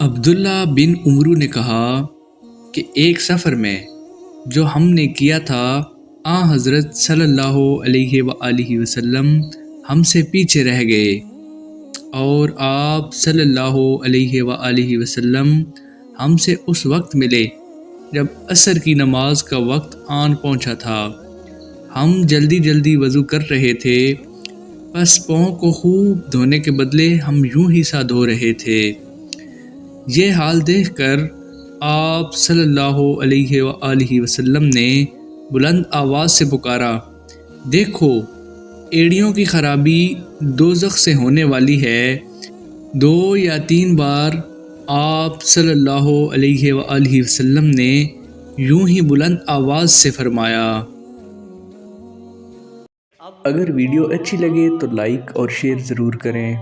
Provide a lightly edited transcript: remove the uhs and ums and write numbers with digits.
عبداللہ بن عمرو نے کہا کہ ایک سفر میں جو ہم نے کیا تھا حضرت صلی اللہ علیہ وآلہ وسلم ہم سے پیچھے رہ گئے اور آپ صلی اللہ علیہ وآلہ وسلم ہم سے اس وقت ملے جب عصر کی نماز کا وقت آن پہنچا تھا۔ ہم جلدی جلدی وضو کر رہے تھے، پس پاؤں کو خوب دھونے کے بدلے ہم یوں ہی سا دھو رہے تھے۔ یہ حال دیکھ کر آپ صلی اللہ علیہ وآلہ وسلم نے بلند آواز سے پکارا، دیکھو ایڑیوں کی خرابی دوزخ سے ہونے والی ہے۔ 2 یا 3 بار آپ صلی اللہ علیہ وآلہ وسلم نے یوں ہی بلند آواز سے فرمایا۔ اگر ویڈیو اچھی لگے تو لائک اور شیئر ضرور کریں۔